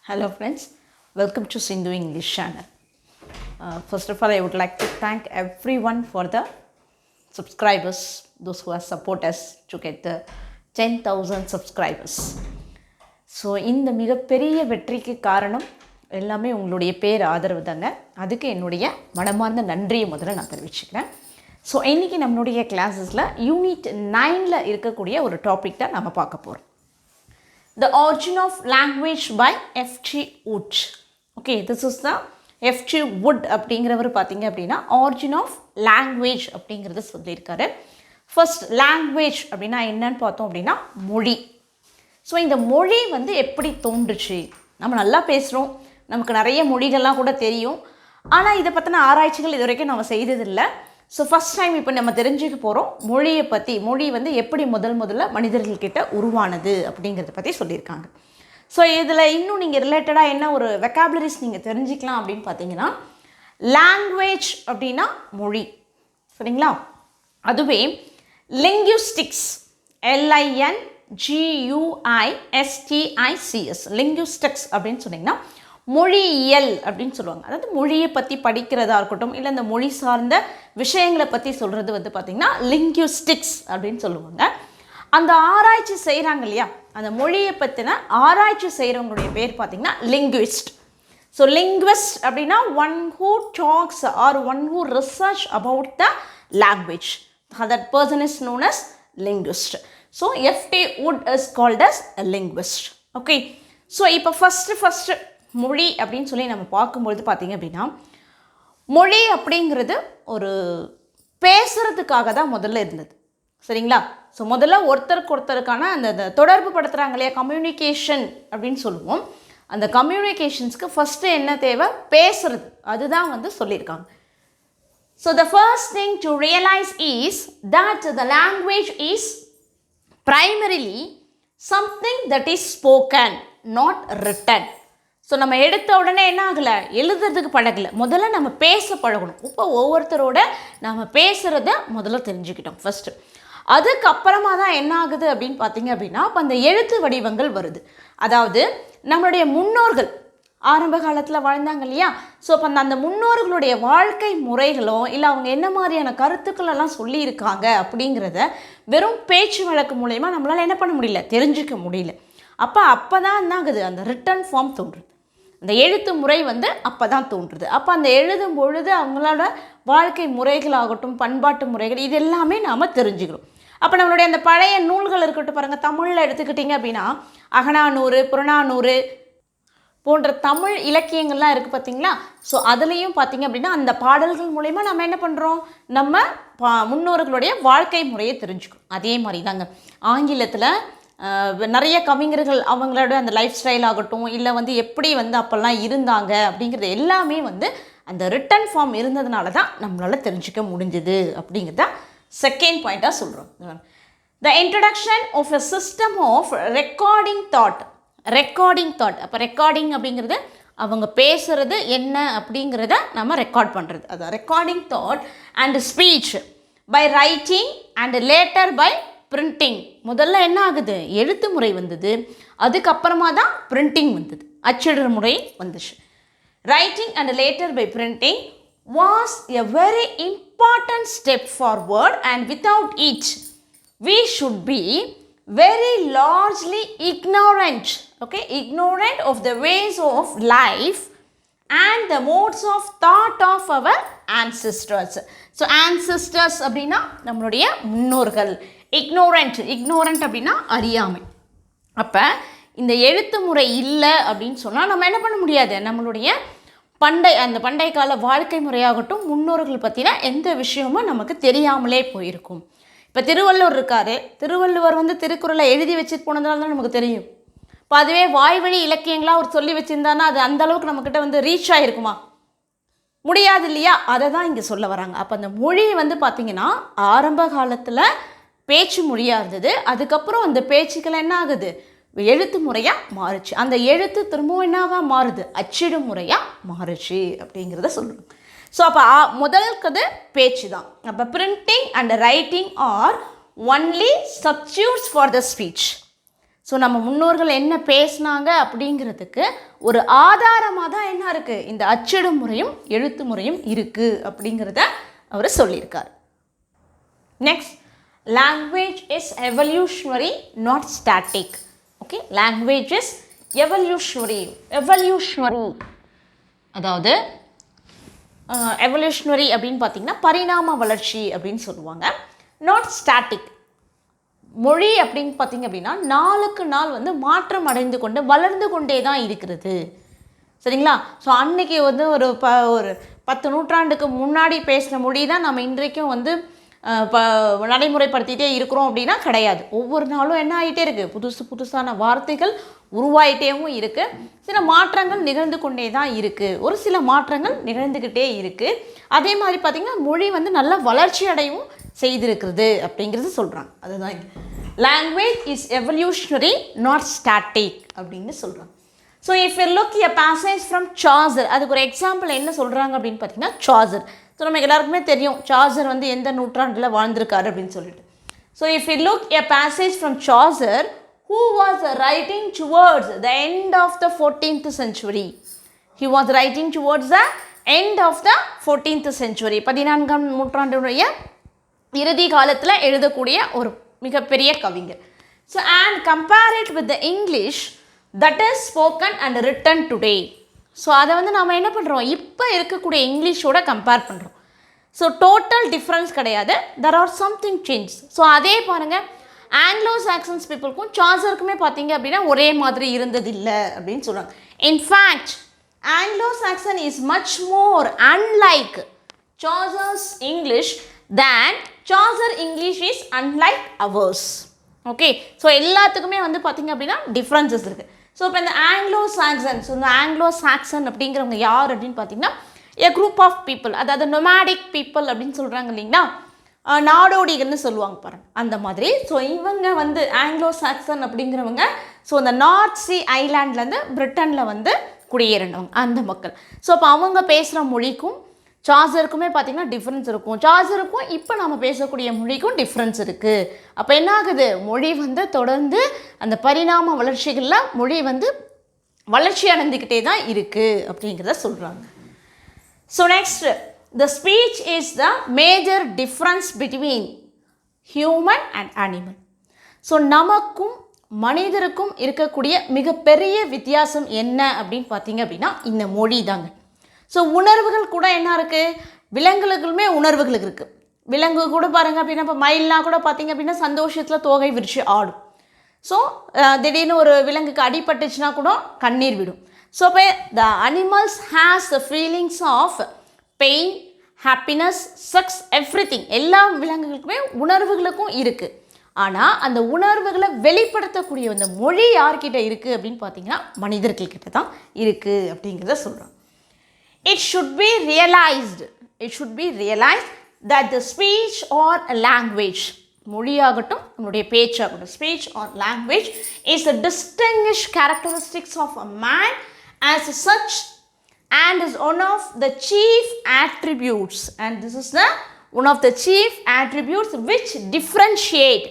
Hello friends, welcome to Sindhu English channel. First of all, I would like to thank everyone for the subscribers, those who have supported us to get the 10,000 subscribers. So இந்த மிகப்பெரிய வெற்றிக்கு காரணம் எல்லாமே உங்களுடைய பேர் ஆதரவு தாங்க. அதுக்கு என்னுடைய மனமார்ந்த நன்றியை முதல்ல நான் தெரிவிச்சுக்கிறேன். ஸோ இன்றைக்கி நம்மளுடைய கிளாஸஸில் யூனிட் 9ல் இருக்கக்கூடிய ஒரு டாபிக் தான் நம்ம பார்க்க போகிறோம். The origin of language by F.G. Wood. Okay, this is the F.G. Wood அப்படிங்கிறவர் பார்த்தீங்க அப்படின்னா origin of language அப்படிங்கிறத சொல்லியிருக்காரு. ஃபர்ஸ்ட் லாங்குவேஜ் அப்படின்னா என்னன்னு பார்த்தோம் அப்படின்னா மொழி. ஸோ இந்த மொழி வந்து எப்படி தோன்றுச்சு? நம்ம நல்லா பேசுகிறோம், நமக்கு நிறைய மொழிகள்லாம் கூட தெரியும், ஆனால் இதை பற்றின ஆராய்ச்சிகள் இது வரைக்கும் நம்ம செய்ததில்லை. ஸோ ஃபஸ்ட் டைம் இப்போ நம்ம தெரிஞ்சுக்க போகிறோம் மொழியை பற்றி. மொழி வந்து எப்படி முதல்ல மனிதர்கள்கிட்ட உருவானது அப்படிங்கிறத பற்றி சொல்லியிருக்காங்க. ஸோ இதில் இன்னும் நீங்கள் ரிலேட்டடாக என்ன ஒரு வெக்காபுலரிஸ் நீங்கள் தெரிஞ்சுக்கலாம் அப்படின்னு பார்த்தீங்கன்னா, லாங்குவேஜ் அப்படின்னா மொழி, சரிங்களா? அதுவே லிங்குஸ்டிக்ஸ், LINGUISTICS, லிங்குஸ்டிக்ஸ் அப்படின்னு சொன்னிங்கன்னா மொழியியல் அப்படின்னு சொல்லுவாங்க. அதாவது மொழியை பற்றி படிக்கிறதா இருக்கட்டும், இல்லை இந்த மொழி சார்ந்த விஷயங்களை பற்றி சொல்கிறது வந்து பார்த்திங்கன்னா லிங்குஸ்டிக்ஸ் அப்படின்னு சொல்லுவாங்க. அந்த ஆராய்ச்சி செய்கிறாங்க இல்லையா, அந்த மொழியை பற்றின ஆராய்ச்சி செய்கிறவங்களுடைய பேர் பார்த்திங்கன்னா லிங்குவிஸ்ட். ஸோ லிங்குவிஸ்ட் அப்படின்னா one who talks or one who research about the language, that person is known as linguist. So F.T. Wood is called as a linguist. Okay, so இப்போ ஃபஸ்ட்டு மொழி அப்படின்னு சொல்லி நம்ம பார்க்கும்பொழுது பார்த்திங்க அப்படின்னா, மொழி அப்படிங்கிறது ஒரு பேசுகிறதுக்காக தான் முதல்ல இருந்தது, சரிங்களா? ஸோ முதல்ல ஒருத்தருக்கான அந்த தொடர்பு படுத்துகிறாங்க இல்லையா, கம்யூனிகேஷன் அப்படின்னு சொல்லுவோம். அந்த கம்யூனிகேஷன்ஸ்க்கு ஃபஸ்ட்டு என்ன தேவை? பேசுகிறது. அதுதான் வந்து சொல்லியிருக்காங்க. So the first thing to realise is that the language is primarily something that is spoken, not written. So நம்ம எடுத்த உடனே என்ன ஆகலை, எழுதுறதுக்கு பழகலை, முதல்ல நம்ம பேச பழகணும். இப்போ ஒவ்வொருத்தரோட நம்ம பேசுகிறத முதல்ல தெரிஞ்சுக்கிட்டோம் ஃபஸ்ட்டு. அதுக்கப்புறமா தான் என்ன ஆகுது அப்படின்னு பார்த்தீங்க அப்படின்னா, இப்போ அந்த எழுத்து வடிவங்கள் வருது. அதாவது நம்மளுடைய முன்னோர்கள் ஆரம்ப காலத்தில் வாழ்ந்தாங்க இல்லையா, ஸோ அப்போ அந்த முன்னோர்களுடைய வாழ்க்கை முறைகளோ இல்லை அவங்க என்ன மாதிரியான கருத்துக்களெல்லாம் சொல்லியிருக்காங்க அப்படிங்கிறத வெறும் பேச்சு வழக்கு மூலயமா நம்மளால் என்ன பண்ண முடியல, தெரிஞ்சிக்க முடியல. அப்போ தான் என்ன ஆகுது, அந்த ரிட்டன் ஃபார்ம் தோன்றுது, அந்த எழுத்து முறை வந்து அப்போ தான் தோன்றுது. அப்போ அந்த எழுதும் பொழுது அவங்களோட வாழ்க்கை முறைகளாகட்டும், பண்பாட்டு முறைகள், இது எல்லாமே நாம் தெரிஞ்சுக்கிறோம். அப்போ நம்மளுடைய அந்த பழைய நூல்கள் இருக்கட்டும் பாருங்கள், தமிழில் எடுத்துக்கிட்டிங்க அப்படின்னா அகநானூறு, புறநானூறு போன்ற தமிழ் இலக்கியங்கள்லாம் இருக்குது பார்த்தீங்களா. ஸோ அதுலேயும் பார்த்திங்க அப்படின்னா அந்த பாடல்கள் மூலயமா நம்ம என்ன பண்ணுறோம், நம்ம முன்னோர்களுடைய வாழ்க்கை முறையை தெரிஞ்சுக்கிறோம். அதே மாதிரி தாங்க ஆங்கிலத்தில் நிறைய கவிஞர்கள் அவங்களோட அந்த லைஃப் ஸ்டைல் ஆகட்டும், இல்லை வந்து எப்படி வந்து அப்போல்லாம் இருந்தாங்க அப்படிங்கிறது எல்லாமே வந்து அந்த ரிட்டன் ஃபார்ம் இருந்ததுனால தான் நம்மளால் தெரிஞ்சுக்க முடிஞ்சுது அப்படிங்கிறத செகண்ட் பாயிண்ட்டாக சொல்கிறோம். The introduction of a system of recording thought. அப்போ ரெக்கார்டிங் அப்படிங்கிறது அவங்க பேசுகிறது என்ன அப்படிங்கிறத நம்ம ரெக்கார்ட் பண்ணுறது, அதான் recording thought and speech by writing and later by printing. முதல்ல என்ன ஆகுது, எழுத்து முறை வந்தது, அதுக்கப்புறமா தான் பிரிண்டிங் வந்தது, அச்சிடுற முறை வந்துச்சு. Writing and later by printing was a very important step forward and without it we should be very largely ignorant of the ways of life and the modes of thought of our ancestors. So ancestors அப்படின்னா நம்மளுடைய முன்னோர்கள். ignorant அப்படின்னா அறியாமை. அப்போ இந்த எழுத்து முறை இல்லை அப்படின்னு சொன்னால் நம்ம என்ன பண்ண முடியாது, நம்மளுடைய பண்டைய கால வாழ்க்கை முறையாகட்டும், முன்னோர்கள் பற்றின எந்த விஷயமும் நமக்கு தெரியாமலே போயிருக்கும். இப்போ திருவள்ளுவர் இருக்கார், திருவள்ளுவர் வந்து திருக்குறளை எழுதி வச்சுட்டு போனதுனால தான் நமக்கு தெரியும். இப்போ அதுவே வாய்வழி இலக்கியங்களாக அவர் சொல்லி வச்சுருந்தாருன்னா அது அந்தளவுக்கு நம்மக்கிட்ட வந்து ரீச் ஆகிருக்குமா? முடியாது இல்லையா? அதை தான் இங்கே சொல்ல வராங்க. அப்போ அந்த மொழி வந்து பார்த்திங்கன்னா ஆரம்ப காலத்தில் பேச்சு மொழியாக இருந்தது, அதுக்கப்புறம் அந்த பேச்சுக்கள் என்ன ஆகுது, எழுத்து முறையாக மாறுச்சு. அந்த எழுத்து திரும்பவும் என்னாக மாறுது, அச்சிடு முறையாக மாறுச்சு அப்படிங்கிறத சொல்லணும். ஸோ அப்போ முதல்கது பேச்சு தான். அப்போ printing and writing R only substitutes for the speech. So நம்ம முன்னோர்கள் என்ன பேசினாங்க அப்படிங்கிறதுக்கு ஒரு ஆதாரமாக தான் என்ன இருக்குது, இந்த அச்சிடு முறையும் எழுத்து முறையும் இருக்குது அப்படிங்கிறத அவர் சொல்லியிருக்கார். Next, language is evolutionary not static. Okay, language is evolutionary. அதாவது எவல்யூஷனரி அப்படின்னு பார்த்தீங்கன்னா பரிணாம வளர்ச்சி அப்படின்னு சொல்லுவாங்க. Not static. மொழி அப்படின்னு பார்த்தீங்க அப்படின்னா நாளுக்கு நாள் வந்து மாற்றம் அடைந்து கொண்டு வளர்ந்து கொண்டே தான் இருக்கிறது. சரிங்களா? ஸோ அன்னைக்கு வந்து ஒரு 10 நூற்றாண்டுக்கு முன்னாடி பேசுகிற மொழி தான் நம்ம இன்றைக்கும் வந்து நடைமுறைப்படுத்திகிட்டே இருக்கிறோம் அப்படின்னா கிடையாது. ஒவ்வொரு நாளும் என்ன ஆகிட்டே இருக்குது, புதுசான வார்த்தைகள் உருவாயிட்டேவும் இருக்குது. சில மாற்றங்கள் நிகழ்ந்து கொண்டே தான் இருக்குது. ஒரு சில மாற்றங்கள் நிகழ்ந்துக்கிட்டே இருக்குது. அதே மாதிரி பார்த்திங்கன்னா மொழி வந்து நல்லா வளர்ச்சி அடையவும் செய்திருக்கிறது அப்படிங்கிறது சொல்கிறாங்க. அதுதான் language is evolutionary not static அப்படின்னு சொல்கிறாங்க. So if you look a passage from Chaucer, அதுக்கு ஒரு எக்ஸாம்பிள் என்ன சொல்கிறாங்க அப்படின்னு பார்த்தீங்கன்னா சார்சர். ஸோ நமக்கு எல்லாருக்குமே தெரியும் சார்சர் வந்து எந்த நூற்றாண்டில் வாழ்ந்திருக்காரு அப்படின்னு சொல்லிட்டு. So if you look a passage from Chaucer who was writing towards the end of the 14th century. He was writing towards the end of the 14th century. 14ஆம் நூற்றாண்டுடைய இறுதி காலத்தில் எழுதக்கூடிய ஒரு மிகப்பெரிய கவிஞர். So and compare it with the English that is spoken and written today. So அதை வந்து நம்ம என்ன பண்ணுறோம், இப்போ இருக்கக்கூடிய இங்கிலீஷோட கம்பேர் பண்ணுறோம். ஸோ டோட்டல் டிஃப்ரென்ஸ் கிடையாது, there are something changes. So அதே பாருங்கள், ஆங்கிலோ சாக்சன்ஸ் பீப்புளுக்கும் சார்சருக்குமே பார்த்தீங்க அப்படின்னா ஒரே மாதிரி இருந்ததில்லை அப்படின்னு சொல்கிறாங்க. In fact Anglo Saxon is much more unlike Chaucer's English than Chaucer English is unlike ours. Okay, so எல்லாத்துக்குமே வந்து பார்த்திங்க அப்படின்னா டிஃப்ரென்சஸ் இருக்குது. ஸோ இப்போ இந்த ஆங்கிலோ சாக்சன் அப்படிங்கிறவங்க யார் அப்படின்னு பார்த்தீங்கன்னா எ குரூப் ஆஃப் பீப்புள், அதாவது நொமேடிக் பீப்புள் அப்படின்னு சொல்கிறாங்க இல்லைங்களா, நாடோடிகள்னு சொல்லுவாங்க பாருங்கள், அந்த மாதிரி. ஸோ இவங்க வந்து ஆங்கிலோ சாக்சன் அப்படிங்கிறவங்க ஸோ இந்த நார்த் சி ஐலாண்ட்லேருந்து பிரிட்டனில் வந்து குடியேறினவங்க அந்த மக்கள். ஸோ அப்போ அவங்க பேசுகிற மொழிக்கும் சார்சருக்குமே பார்த்திங்கன்னா டிஃப்ரென்ஸ் இருக்கும். சார்சருக்கும் இப்போ நம்ம பேசக்கூடிய மொழிக்கும் டிஃப்ரென்ஸ் இருக்குது. அப்போ என்ன ஆகுது, மொழி வந்து தொடர்ந்து அந்த பரிணாம வளர்ச்சிகளில் மொழி வந்து வளர்ச்சி அடைந்துக்கிட்டே தான் இருக்குது அப்படிங்கிறத சொல்கிறாங்க. So next, the speech is the major difference between human and animal. So நமக்கும் மனிதருக்கும் இருக்கக்கூடிய மிகப்பெரிய வித்தியாசம் என்ன அப்படின்னு பார்த்தீங்க அப்படின்னா இந்த மொழி தாங்க. ஸோ உணர்வுகள் கூட என்ன இருக்குது, விலங்குகளுக்குமே உணர்வுகள் இருக்குது. விலங்கு கூட பாருங்கள் அப்படின்னா இப்போ மயில்லாம் கூட பார்த்திங்க அப்படின்னா சந்தோஷத்தில் தோகை விரிச்சு ஆடும். ஸோ திடீர்னு ஒரு விலங்குக்கு அடிபட்டுச்சுன்னா கூட கண்ணீர் விடும். ஸோ இப்போ the animals has the feelings of pain, happiness, sex, everything. எல்லா விலங்குகளுக்குமே உணர்வுகளுக்கும் இருக்குது. ஆனால் அந்த உணர்வுகளை வெளிப்படுத்தக்கூடிய அந்த மொழி யார்கிட்ட இருக்குது அப்படின்னு பார்த்தீங்கன்னா மனிதர்கள்கிட்ட தான் இருக்குது அப்படிங்கிறத சொல்கிறோம். It should be realized that the speech or language, மொழியாகட்டும் நம்முடைய பேச்சாகட்டும், speech or language is the distinguished characteristics of a man as such and is one of the chief attributes, and this is the one of the chief attributes which differentiate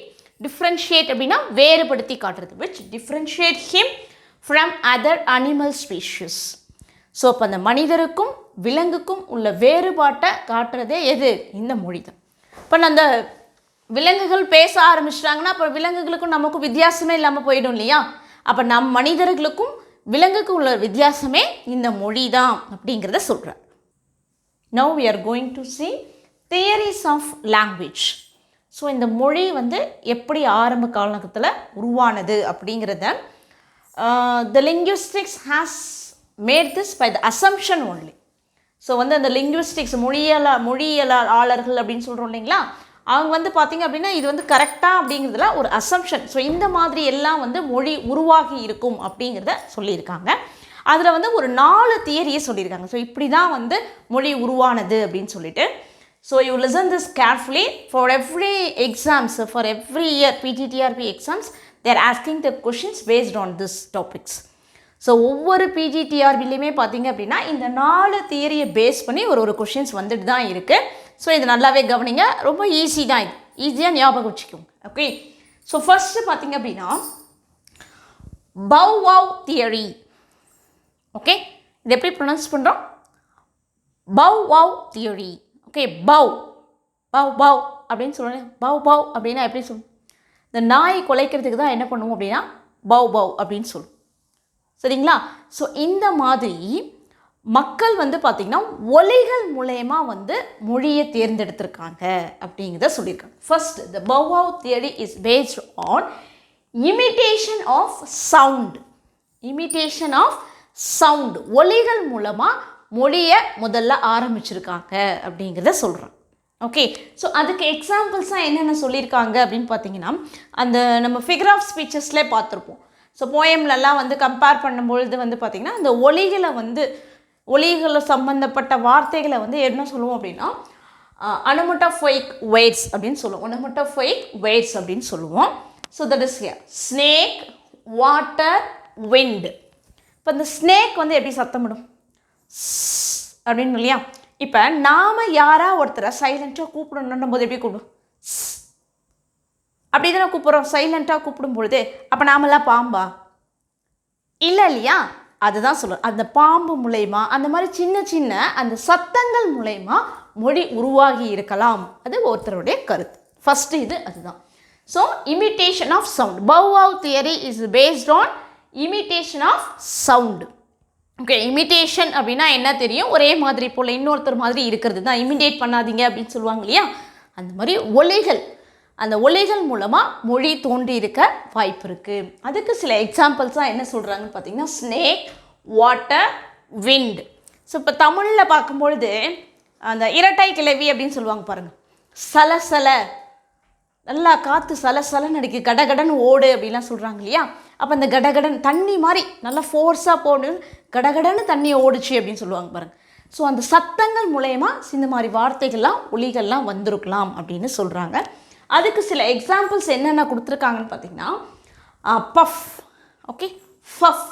அப்படின்னா வேறுபடுத்தி காட்டுறது, which differentiate him from other animal species. So அப்போ அந்த மனிதருக்கும் விலங்குக்கும் உள்ள வேறுபாட்டை காட்டுறதே எது, இந்த மொழி தான். இப்போ அந்த விலங்குகள் பேச ஆரம்பிச்சிட்டாங்கன்னா அப்போ விலங்குகளுக்கும் நமக்கும் வித்தியாசமே இல்லாமல் போயிடும் இல்லையா. அப்போ நம் மனிதர்களுக்கும் விலங்குக்கு உள்ள வித்தியாசமே இந்த மொழி தான் அப்படிங்கிறத சொல்கிறார். Now we are going to see theories of language. So இந்த மொழி வந்து எப்படி ஆரம்ப காலகட்டத்தில் உருவானது அப்படிங்கிறத the linguistics has made this by the assumption only. So வந்து அந்த லிங்குவிஸ்டிக்ஸ் மொழியியலாளர்கள் அப்படின்னு சொல்கிறோம் இல்லைங்களா, அவங்க வந்து பார்த்திங்க அப்படின்னா இது வந்து கரெக்டாக அப்படிங்கிறதுல ஒரு அசம்ஷன். ஸோ இந்த மாதிரி எல்லாம் வந்து மொழி உருவாகி இருக்கும் அப்படிங்கிறத சொல்லியிருக்காங்க. அதில் வந்து ஒரு 4 தியரியை சொல்லியிருக்காங்க. ஸோ இப்படி தான் வந்து மொழி உருவானது அப்படின்னு சொல்லிட்டு. So you listen this carefully. For every exams, for every year PGTRP exams they are asking the questions based on this topics. So ஒவ்வொரு PGTRBலையுமே பார்த்திங்க அப்படின்னா இந்த 4 தியரியை பேஸ் பண்ணி ஒரு கொஷின்ஸ் வந்துட்டு தான் இருக்குது. ஸோ இது நல்லாவே கவனிங்க, ரொம்ப ஈஸி தான், இது ஈஸியாக ஞாபகம் வச்சுக்கோங்க. ஓகே, ஸோ ஃபஸ்ட்டு பார்த்திங்க அப்படின்னா பவ் வவ் தியரி. ஓகே, இது எப்படி ப்ரொனவுன்ஸ் பண்ணுறோம்? Bow wow theory. Okay, bow bow bow அப்படின்னு சொல்லுவேன். பவ் பவ் அப்படின்னா எப்படி சொல்லுவோம்? இந்த நாய் குலைக்கிறதுக்கு தான் என்ன பண்ணுவோம் அப்படின்னா பவ் பவ் அப்படின்னு சொல்லுவோம். சரிங்களா? ஸோ இந்த மாதிரி மக்கள் வந்து பார்த்திங்கன்னா ஒலிகள் மூலயமா வந்து மொழியை தேர்ந்தெடுத்திருக்காங்க அப்படிங்கிறத சொல்லியிருக்காங்க. First, the bow wow theory is based on imitation of sound. Imitation of sound, ஒலிகள் மூலமாக மொழியை முதல்ல ஆரம்பிச்சிருக்காங்க அப்படிங்கிறத சொல்கிறோம். ஓகே, ஸோ அதுக்கு எக்ஸாம்பிள்ஸாக என்னென்ன சொல்லியிருக்காங்க அப்படின்னு பார்த்தீங்கன்னா, அந்த நம்ம ஃபிகர் ஆஃப் ஸ்பீச்சஸ்லேயே பார்த்துருப்போம். ஸோ போயம்லலாம் வந்து கம்பேர் பண்ணும்பொழுது வந்து பார்த்திங்கன்னா அந்த ஒலிகளை சம்பந்தப்பட்ட வார்த்தைகளை வந்து என்ன சொல்லுவோம் அப்படின்னா அனமட்டோஃபோயிக் வேர்ட்ஸ் அப்படின்னு சொல்லுவோம். அனமட்டோஃபோயிக் வேர்ட்ஸ் அப்படின்னு சொல்லுவோம். So that is here snake, water, wind. இப்போ இந்த ஸ்னேக் வந்து எப்படி சத்தமிடும் அப்படின்னு இல்லையா? இப்போ நாம் யாராக ஒருத்தரை சைலண்ட்டாக கூப்பிடணும் போது எப்படி கூப்பிடும்? அப்படி தானே கூப்பிட்றோம். சைலண்ட்டாக கூப்பிடும் பொழுது அப்போ நாமெல்லாம் பாம்பா? இல்லை இல்லையா? அதுதான் சொல்லுவோம். அந்த பாம்பு மூலயமா அந்த மாதிரி சின்ன சின்ன அந்த சத்தங்கள் மூலயமா மொழி உருவாகி இருக்கலாம். அது ஒருத்தருடைய கருத்து. ஃபஸ்ட்டு இது அதுதான். So imitation of sound. Bow wow theory is based on imitation of sound. Okay, imitation அப்படின்னா என்ன தெரியும்? ஒரே மாதிரி போல் இன்னொருத்தர் மாதிரி இருக்கிறது தான். இமிட்டேட் பண்ணாதீங்க அப்படின்னு சொல்லுவாங்க இல்லையா? அந்த மாதிரி ஒலிகள், அந்த ஒலிகள் மூலமாக மொழி தோன்றி இருக்க வாய்ப்பு இருக்குது. அதுக்கு சில எக்ஸாம்பிள்ஸாக என்ன சொல்கிறாங்கன்னு பார்த்தீங்கன்னா ஸ்னேக், வாட்டர், விண்ட். ஸோ இப்போ தமிழில் பார்க்கும்பொழுது அந்த இரட்டை கிளவி அப்படின்னு சொல்லுவாங்க பாருங்கள். சலசல, நல்லா காற்று சலசலன்னு அடிக்கு, கடகடன்னு ஓடு அப்படின்லாம் சொல்கிறாங்க இல்லையா? அப்போ அந்த கடகடன் தண்ணி மாதிரி நல்லா ஃபோர்ஸாக போடு, கடகடன்னு தண்ணியை ஓடுச்சு அப்படின்னு சொல்லுவாங்க பாருங்கள். ஸோ அந்த சத்தங்கள் மூலயமா இந்த மாதிரி வார்த்தைகள்லாம் ஒலிகள்லாம் வந்திருக்கலாம் அப்படின்னு சொல்கிறாங்க. அதுக்கு சில எக்ஸாம்பிள்ஸ் என்னென்ன கொடுத்துருக்காங்கன்னு பார்த்தீங்கன்னா puff, okay, puff.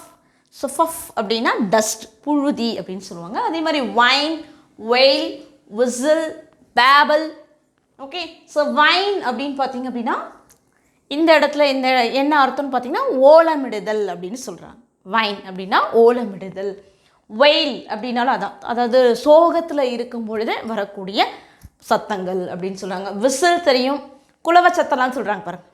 So puff அப்படின்னா டஸ்ட், புழுதி அப்படின்னு சொல்லுவாங்க. அதே மாதிரி whine, wail, whistle, babble. Okay, so whine அப்படின்னு பார்த்தீங்க அப்படின்னா இந்த இடத்துல இந்த என்ன அர்த்தம்னு பார்த்தீங்கன்னா ஓலமிடுதல் அப்படின்னு சொல்கிறாங்க. வைன் அப்படின்னா ஓலமிடுதல். வெயில் அப்படின்னாலும் அதான், அதாவது சோகத்தில் இருக்கும் பொழுது வரக்கூடிய சத்தங்கள் அப்படின்னு சொல்கிறாங்க. விசில் தெரியும், குலவச்சத்தம்லாம் சொல்கிறாங்க பாருங்கள்.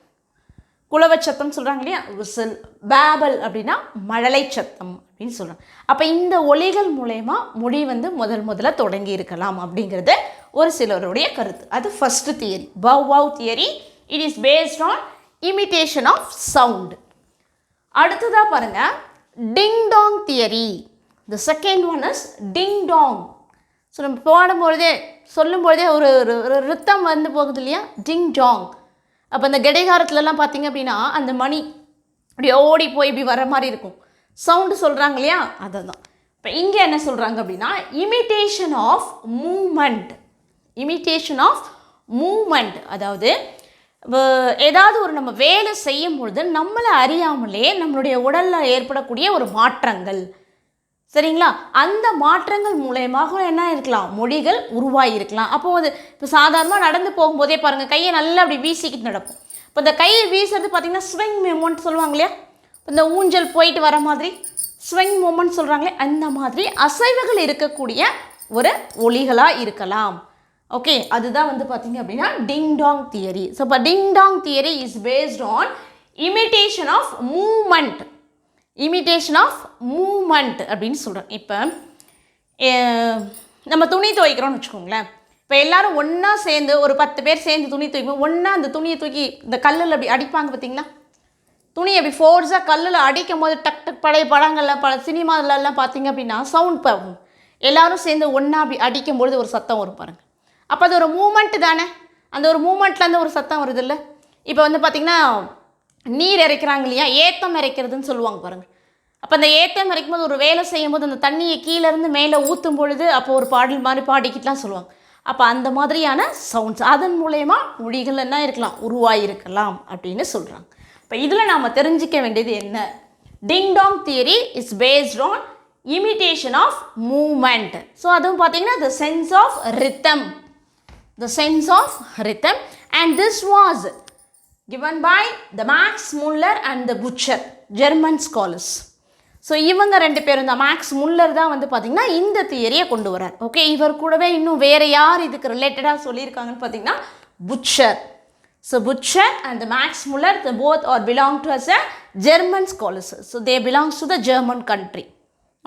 குலவச்சத்தம் சொல்கிறாங்க இல்லையா? விசில். பேபல் அப்படின்னா மழலை சத்தம் அப்படின்னு சொல்கிறாங்க. அப்போ இந்த ஒலிகள் மூலயமா மொழி வந்து முதல்ல தொடங்கி இருக்கலாம் அப்படிங்கிறது ஒரு சிலருடைய கருத்து. அது first theory, bow wow theory. It is based on imitation of sound. அடுத்ததாக பாருங்கள் ding dong theory. The second one is ding dong. So நம்ம போடும்பொழுதே சொல்லும்பொழுதே ஒரு ரித்தம் வந்து போகுது இல்லையா? Ding dong. அப்போ அந்த கடிகாரத்துலலாம் பார்த்தீங்க அப்படின்னா அந்த மணி அப்படி ஓடி போய் இப்படி வர மாதிரி இருக்கும், சவுண்டு சொல்கிறாங்க இல்லையா? அதை தான் இப்போ இங்கே என்ன சொல்கிறாங்க அப்படின்னா imitation of moment. Imitation of moment, அதாவது ஏதாவது ஒரு நம்ம வேலை செய்யும் பொழுது நம்மளை அறியாமலே நம்மளுடைய உடலில் ஏற்படக்கூடிய ஒரு மாற்றங்கள், சரிங்களா? அந்த மாற்றங்கள் மூலயமாக என்ன இருக்கலாம்? மொழிகள் உருவாகியிருக்கலாம். அப்போது இப்போ சாதாரணமாக நடந்து போகும்போதே பாருங்கள், கையை நல்லா அப்படி வீசிக்கிட்டு நடப்போம். இப்போ இந்த கையை வீசுறது பார்த்திங்கன்னா ஸ்விங் மூமெண்ட் சொல்லுவாங்க இல்லையா? இந்த ஊஞ்சல் போயிட்டு வர மாதிரி ஸ்விங் மூமெண்ட் சொல்கிறாங்களே, அந்த மாதிரி அசைவுகள் இருக்கக்கூடிய ஒரு ஒலிகளாக இருக்கலாம். ஓகே, அதுதான் வந்து பார்த்திங்க அப்படின்னா டிங் டாங் தியரி. ஸோ இப்போ ding dong theory is based on imitation of moment. Imitation of moment அப்படின்னு சொல்கிறோம். இப்போ நம்ம துணி துவைக்கிறோம்னு வச்சுக்கோங்களேன். இப்போ எல்லோரும் ஒன்றா சேர்ந்து ஒரு 10 பேர் சேர்ந்து துணி துவைப்போம். ஒன்றா அந்த துணியை தூக்கி இந்த கல்லில் அப்படி அடிப்பாங்க பார்த்தீங்களா? துணியை அப்படி ஃபோர்ஸாக கல்லில் அடிக்கும் போது டக் டக் பழைய படங்களில் பல சினிமாலெல்லாம் பார்த்தீங்க அப்படின்னா சவுண்ட் போகும். எல்லோரும் சேர்ந்து ஒன்றா அப்படி அடிக்கும்பொழுது ஒரு சத்தம் வரும் பாருங்கள். அப்போ அது ஒரு மூமெண்ட்டு தானே? அந்த ஒரு மூமெண்ட்லேருந்து ஒரு சத்தம் வருது இல்லை? இப்போ வந்து பார்த்திங்கன்னா நீர் இறைக்கிறாங்க இல்லையா? ஏத்தம் இறைக்கிறதுன்னு சொல்லுவாங்க பாருங்கள். அப்போ அந்த ஏத்தம் இறைக்கும் போது ஒரு வேலை செய்யும் போது அந்த தண்ணியை கீழேருந்து மேலே ஊற்றும் பொழுது அப்போ ஒரு பாடல் மாதிரி பாடிக்கிட்டுலாம் சொல்லுவாங்க. அப்போ அந்த மாதிரியான சவுண்ட்ஸ் அதன் மூலயமா மொழிகள் என்ன இருக்கலாம்? உருவாகிருக்கலாம் அப்படின்னு சொல்கிறாங்க. இப்போ இதில் நாம் தெரிஞ்சிக்க வேண்டியது என்ன? Ding dong theory is based on imitation of moment. So அதுவும் பார்த்தீங்கன்னா the sense of rhythm. The sense of rhythm, and this was given by the Max Muller and the Butcher. German scholars. So இவங்க 2 பேரும் தான். Maths Muller தான் வந்து பார்த்திங்கன்னா இந்த தியரியை கொண்டு வரார். ஓகே, இவர் கூடவே இன்னும் வேறு யார் இதுக்கு ரிலேட்டடாக சொல்லியிருக்காங்கன்னு பார்த்தீங்கன்னா Butcher. So Butcher and Max Muller both are belong to as a German scholars. So they belongs to the German country.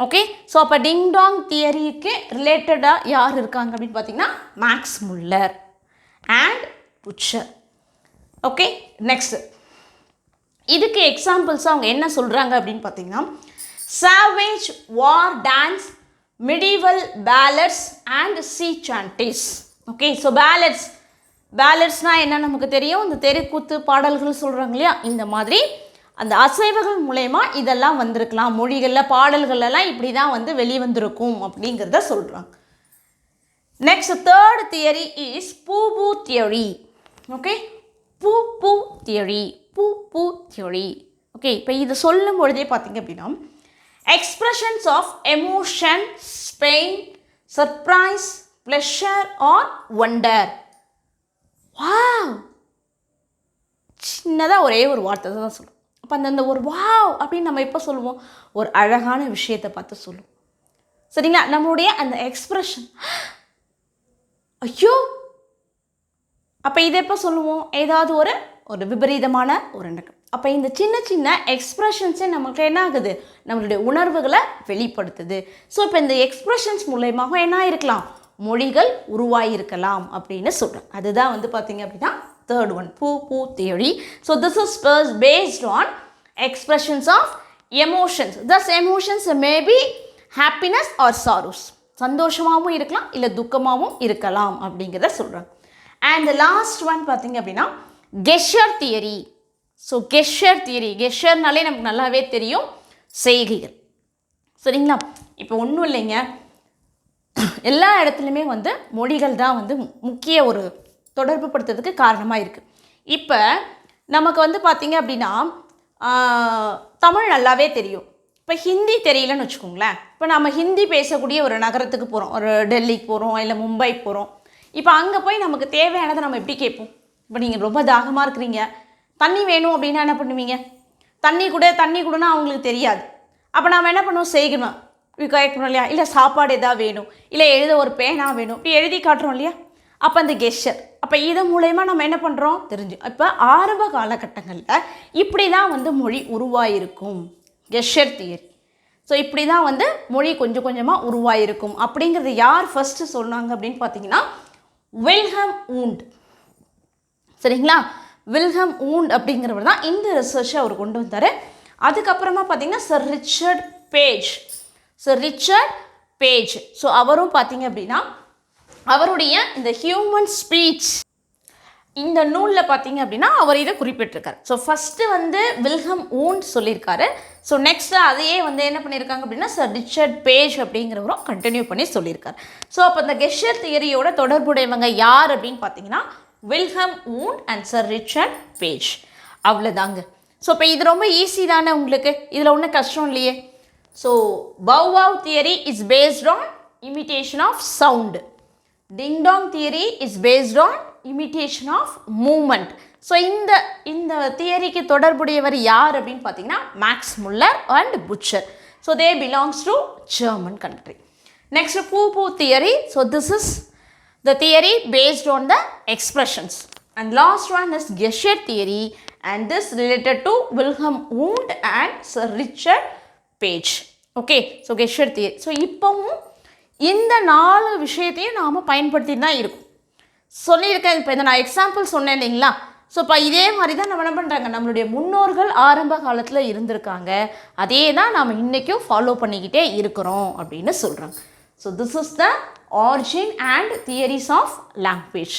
Okay, so அப்போ டிங் டாங் தியரிக்கு ரிலேட்டடாக யார் இருக்காங்க அப்படின்னு பார்த்தீங்கன்னா Max Muller and Butcher. Okay, next இதுக்கு examples அவங்க என்ன சொல்கிறாங்க அப்படின்னு பார்த்தீங்கன்னா savage war dance, medieval ballads and sea chanties. Okay, so பேலட்ஸ்னால் என்ன நமக்கு தெரியும், இந்த தெருக்கூத்து பாடல்கள் சொல்கிறாங்க இல்லையா, இந்த மாதிரி அந்த அசைவுகள் மூலயமா இதெல்லாம் வந்திருக்கலாம். மொழிகளில் பாடல்களெல்லாம் இப்படி தான் வந்து வெளிவந்திருக்கும் அப்படிங்கிறத சொல்கிறாங்க. நெக்ஸ்ட் தேர்ட் தியரி இஸ் பூ தியரி. ஓகே, பூ தியரி, பூ தியரி. ஓகே, இப்போ இது சொல்லும் பொழுதே பார்த்தீங்க அப்படின்னா expressions of emotion, pain, surprise, pleasure or wonder. Wow, சின்னதாக ஒரே ஒரு வார்த்தை தான் சொல்லுவோம். அப்போ அந்த ஒரு வாவ் அப்படின்னு நம்ம எப்போ சொல்லுவோம், ஒரு அழகான விஷயத்தை பார்த்து சொல்லுவோம். சரிங்களா, நம்மளுடைய அந்த எக்ஸ்ப்ரெஷன் ஐயோ, அப்போ இதை எப்போ சொல்லுவோம், ஏதாவது ஒரு விபரீதமான ஒரு எண்ணம். அப்போ இந்த சின்ன சின்ன எக்ஸ்ப்ரெஷன்ஸே நமக்கு என்ன ஆகுது, நம்மளுடைய உணர்வுகளை வெளிப்படுத்துது. ஸோ இப்போ இந்த எக்ஸ்ப்ரெஷன்ஸ் மூலயமாக என்ன இருக்கலாம், மொழிகள் உருவாகியிருக்கலாம் அப்படின்னு சொல்கிறேன். அதுதான் வந்து பார்த்தீங்க அப்படின்னா third one, pooh theory. So this is based on expressions of emotions. Thus emotions may be happiness or sorrows. சந்தோஷமாகவும் இருக்கலாம், இல்லை துக்கமாகவும் இருக்கலாம் அப்படிங்கிறத சொல்கிறாங்க. அண்ட் லாஸ்ட் ஒன் பார்த்தீங்க அப்படின்னா கெஷர் தியரி. ஸோ கெஷர்னாலே நமக்கு நல்லாவே தெரியும், செய்கைகள். சரிங்களா, இப்போ ஒன்றும் இல்லைங்க, எல்லா இடத்துலையுமே வந்து மொழிகள் தான் வந்து முக்கிய ஒரு தொடர்பு படுத்துறதுக்கு காரணமாக இருக்குது. இப்போ நமக்கு வந்து பார்த்திங்க அப்படின்னா தமிழ் நல்லாவே தெரியும். இப்போ ஹிந்தி தெரியலன்னு வச்சுக்கோங்களேன். இப்போ நம்ம ஹிந்தி பேசக்கூடிய ஒரு நகரத்துக்கு போகிறோம், ஒரு டெல்லிக்கு போகிறோம், இல்லை மும்பை போகிறோம். இப்போ அங்கே போய் நமக்கு தேவையானதை நம்ம எப்படி கேட்போம். இப்போ நீங்கள் ரொம்ப தாகமாக இருக்கிறீங்க, தண்ணி வேணும் அப்படின்னா என்ன பண்ணுவீங்க, தண்ணி கொடுன்னா அவங்களுக்கு தெரியாது. அப்போ நம்ம என்ன பண்ணுவோம், செய்யணும் கேட்கணும் இல்லையா, இல்லை சாப்பாடு எதாவது வேணும், இல்லை எழுத ஒரு பேனா வேணும், இப்படி எழுதி காட்டுறோம் இல்லையா. அப்போ அந்த கெஷர், அப்போ இதன் மூலயமா நம்ம என்ன பண்ணுறோம் தெரிஞ்சு. இப்போ ஆரம்ப காலகட்டங்களில் இப்படி தான் வந்து மொழி உருவாயிருக்கும், கெஷர் தியரி. ஸோ இப்படி தான் வந்து மொழி கொஞ்சம் கொஞ்சமாக உருவாயிருக்கும் அப்படிங்கிறது யார் ஃபஸ்ட்டு சொன்னாங்க அப்படின்னு பார்த்தீங்கன்னா வில்ஹெம் வூண்ட். சரிங்களா, வில்ஹெம் வூண்ட் அப்படிங்கிறவர் தான் இந்த ரிசர்ச்சை அவர் கொண்டு வந்தார். அதுக்கப்புறமா பார்த்தீங்கன்னா சர் ரிச்சர்ட் பேஜ். ஸோ அவரும் பார்த்தீங்க அப்படின்னா அவருடைய இந்த ஹியூமன் ஸ்பீச் இந்த நூலில் பார்த்தீங்க அப்படின்னா அவர் இதை குறிப்பிட்டிருக்காரு. ஸோ ஃபஸ்ட்டு வந்து வில்ஹெம் வூண்ட் சொல்லியிருக்காரு. ஸோ நெக்ஸ்ட்டு அதையே வந்து என்ன பண்ணியிருக்காங்க அப்படின்னா சர் ரிச்சர்ட் பேஜ் அப்படிங்கிறவரும் கண்டினியூ பண்ணி சொல்லியிருக்காரு. ஸோ அப்போ இந்த கெஷர் தியரியோட தொடர்புடையவங்க யார் அப்படின்னு பார்த்தீங்கன்னா Wilhelm wound and sir Richard page. அவ்வளோதாங்க. ஸோ இப்போ இது ரொம்ப ஈஸி தானே உங்களுக்கு, இதில் ஒன்றும் கஷ்டம் இல்லையே. So bow theory is based on imitation of sound. Ding dong theory is based on imitation of moment. So இந்த தியரிக்கு தொடர்புடையவர் யார் அப்படின்னு பார்த்தீங்கன்னா Max Muller and Butcher. So they belongs to German country. Next pooh theory. So this is the theory based on the expressions. And last one is Gesher theory, and this related to Wilhelm Wundt and Sir Richard Page. Okay, so Gesher theory. So இப்போவும் இந்த 4 விஷயத்தையும் நாம் பயன்படுத்தி தான் இருக்கும் சொல்லியிருக்கேன். இப்போ இந்த நான் எக்ஸாம்பிள் சொன்னேன் இல்லைங்களா. ஸோ இப்போ இதே மாதிரி தான் நம்ம என்ன பண்ணுறாங்க, நம்மளுடைய முன்னோர்கள் ஆரம்ப காலத்தில் இருந்திருக்காங்க, அதே தான் நாம் இன்றைக்கும் ஃபாலோ பண்ணிக்கிட்டே இருக்கிறோம் அப்படின்னு சொல்கிறாங்க. So this is the origin and theories of language.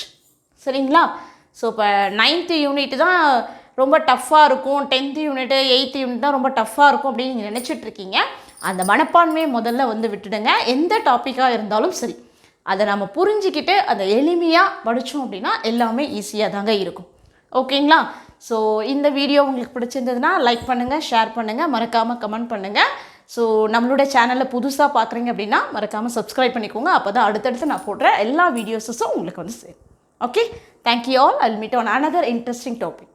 சரிங்களா. ஸோ இப்போ 9th யூனிட் தான் ரொம்ப டஃப்பாக இருக்கும், 10th யூனிட்டு 8th யூனிட் தான் ரொம்ப டஃப்பாக இருக்கும் அப்படின்னு நீங்கள் நினச்சிட்ருக்கீங்க. அந்த மனப்பான்மையை முதல்ல வந்து விட்டுடுங்க. எந்த டாப்பிக்காக இருந்தாலும் சரி, அதை நம்ம புரிஞ்சிக்கிட்டு அதை எளிமையாக படித்தோம் அப்படின்னா எல்லாமே ஈஸியாக தாங்க இருக்கும். ஓகேங்களா. ஸோ இந்த வீடியோ உங்களுக்கு பிடிச்சிருந்ததுன்னா லைக் பண்ணுங்கள், ஷேர் பண்ணுங்கள், மறக்காமல் கமெண்ட் பண்ணுங்கள். ஸோ நம்மளோட சேனலில் புதுசாக பார்க்குறீங்க அப்படின்னா மறக்காமல் சப்ஸ்கிரைப் பண்ணிக்கோங்க. அப்போ தான் அடுத்தடுத்து நான் போடுற எல்லா வீடியோஸஸும் உங்களுக்கு வந்து சேரும். Okay, thank you all. I will meet on another interesting topic.